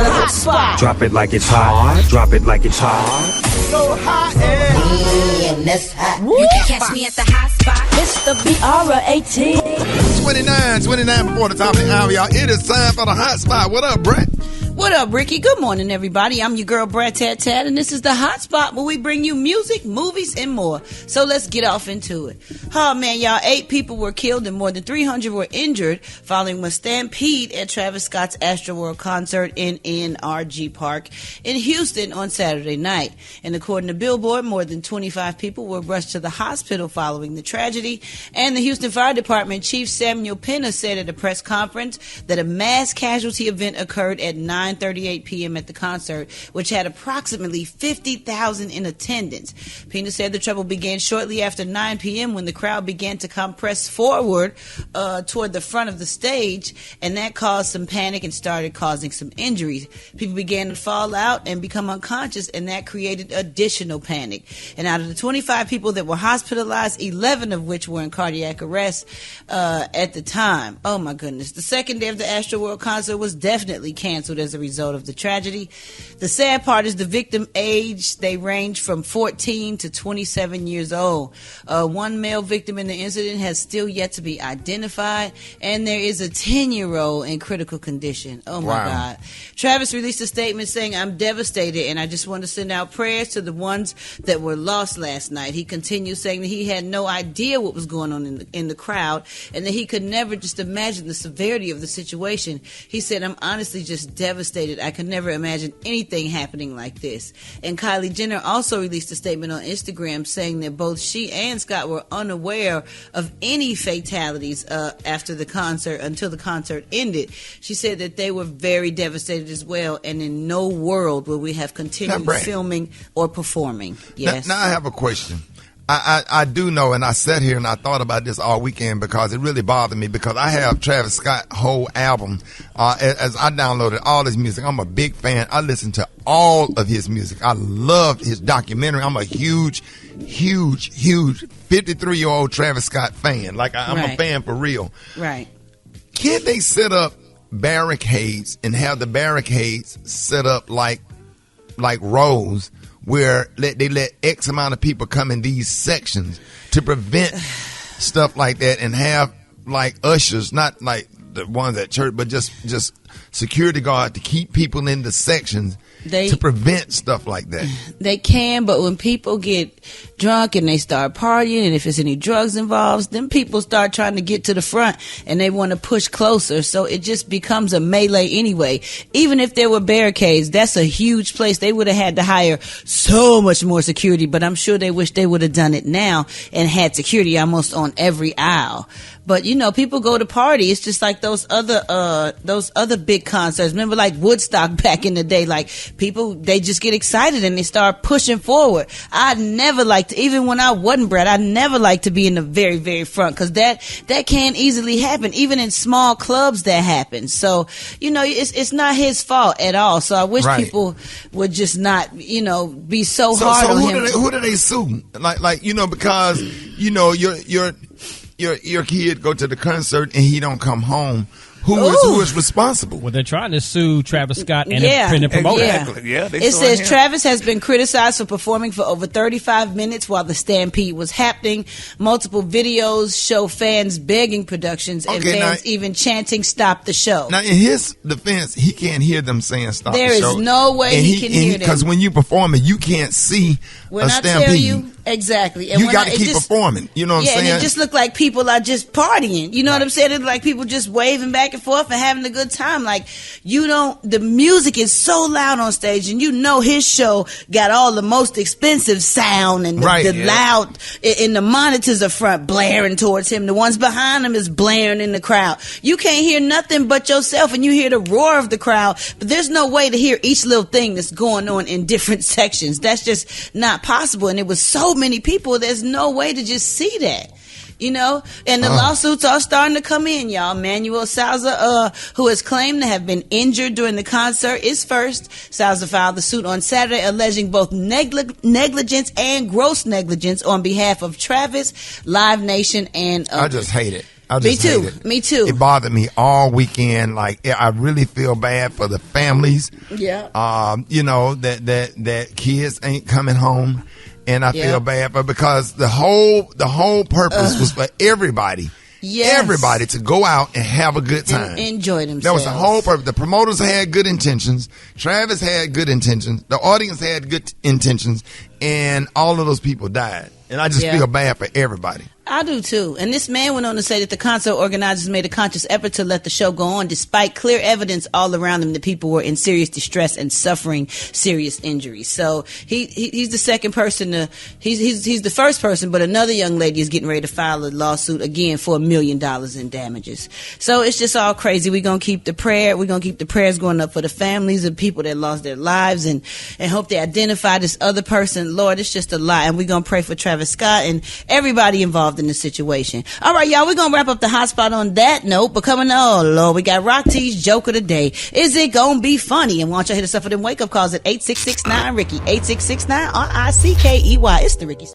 hot spot. Drop it like it's hot. Drop it like it's hot. So hot and that's hot. You can catch me at the hot spot. It's the BR18. 29 before the top of the hour, y'all. It is time for the hot spot. What up, Brett? What up, Rickey? Good morning, everybody. I'm your girl, Brad Tat, and this is the Hot Spot where we bring you music, movies, and more. So let's get off into it. Oh, man, y'all. 8 people were killed and more than 300 were injured following a stampede at Travis Scott's Astroworld concert in NRG Park in Houston on Saturday night. And according to Billboard, more than 25 people were rushed to the hospital following the tragedy. And the Houston Fire Department Chief Samuel Pena said at a press conference that a mass casualty event occurred at 9:38 p.m. at the concert, which had approximately 50,000 in attendance. Pena said the trouble began shortly after 9 p.m. when the crowd began to compress forward toward the front of the stage, and that caused some panic and started causing some injuries. People began to fall out and become unconscious, and that created additional panic. And out of the 25 people that were hospitalized, 11 of which were in cardiac arrest at the time. Oh my goodness. The second day of the Astroworld concert was definitely canceled as a result of the tragedy. The sad part is the victim age, they range from 14 to 27 years old. One male victim in the incident has still yet to be identified, and there is a 10-year-old in critical condition. Oh my God. Travis released a statement saying, "I'm devastated, and I just want to send out prayers to the ones that were lost last night." He continued saying that he had no idea what was going on in the crowd, and that he could never just imagine the severity of the situation. He said, "I'm honestly just devastated. I could never imagine anything happening like this." And Kylie Jenner also released a statement on Instagram saying that both she and Scott were unaware of any fatalities after the concert, until the concert ended. She said that they were very devastated as well, and in no world will we have continued filming or performing. Yes. Now I have a question. I do know, and I sat here and I thought about this all weekend because it really bothered me, because I have Travis Scott whole album as I downloaded all his music. I'm a big fan. I listen to all of his music. I loved his documentary. I'm a huge 53-year-old Travis Scott fan. Like I'm a fan for real. Right. Can't they set up barricades and have the barricades set up like rows, where they let X amount of people come in these sections to prevent stuff like that, and have like ushers, not like the ones at church, but just security guard to keep people in the sections to prevent stuff like that? They can, but when people get drunk and they start partying, and if there's any drugs involved, then people start trying to get to the front and they want to push closer. So it just becomes a melee anyway. Even if there were barricades, that's a huge place. They would have had to hire so much more security, but I'm sure they wish they would have done it now and had security almost on every aisle. But you know, people go to party. It's just like those other big concerts. Remember, like Woodstock back in the day. Like people, they just get excited and they start pushing forward. I never liked to, even when I wasn't Brad, I never liked to be in the very, very front, because that can easily happen. Even in small clubs, that happens. So you know, it's not his fault at all. So I wish people would just not, you know, be so hard on him. Who do they sue? Like you know, because you know your kid go to the concert and he don't come home. Who is responsible? Well, they're trying to sue Travis Scott and the promoter. Exactly. Yeah, it says Travis has been criticized for performing for over 35 minutes while the stampede was happening. Multiple videos show fans begging productions and fans even chanting "Stop the show." Now, in his defense, he can't hear them saying "Stop the show." There is no way he can hear them, because when you perform it, you can't see a stampede. Tell you exactly, and you got to keep performing. You know what I'm saying? And it just looked like people are just partying. You know what I'm saying? It's like people just waving back and forth and having a good time. Like, the music is so loud on stage, and you know his show got all the most expensive sound and the loud, and the monitors up front blaring towards him. The ones behind him is blaring in the crowd. You can't hear nothing but yourself, and you hear the roar of the crowd, but there's no way to hear each little thing that's going on in different sections. That's just not possible. And it was so many people, there's no way to just see that. You know, and the lawsuits are starting to come in, y'all. Manuel Souza, who has claimed to have been injured during the concert, is first. Souza filed the suit on Saturday, alleging both negligence and gross negligence on behalf of Travis, Live Nation, and others. I just hate it. Me too. hate it. Me too. It bothered me all weekend. Like, I really feel bad for the families. Yeah. You know, that kids ain't coming home. And I feel bad for, because the whole purpose was for everybody. Yes. Everybody to go out and have a good time. And enjoy themselves. That was the whole purpose. The promoters had good intentions. Travis had good intentions. The audience had good intentions. And all of those people died. And I just feel bad for everybody. I do too. And this man went on to say that the concert organizers made a conscious effort to let the show go on despite clear evidence all around them that people were in serious distress and suffering serious injuries. So he's the second person he's the first person, but another young lady is getting ready to file a lawsuit again for $1 million in damages. So it's just all crazy. We're going to keep the prayers going up for the families of people that lost their lives and hope they identify this other person. Lord, it's just a lot. And we're going to pray for Travis Scott and everybody involved in the situation. All right, y'all, we're gonna wrap up the hotspot on that note. But coming Lord, we got Rock T's joke of the day. Is it gonna be funny? And why don't y'all hit us up for them wake up calls at 866-9 Rickey, 866-9 RICKEY. It's the Rickey.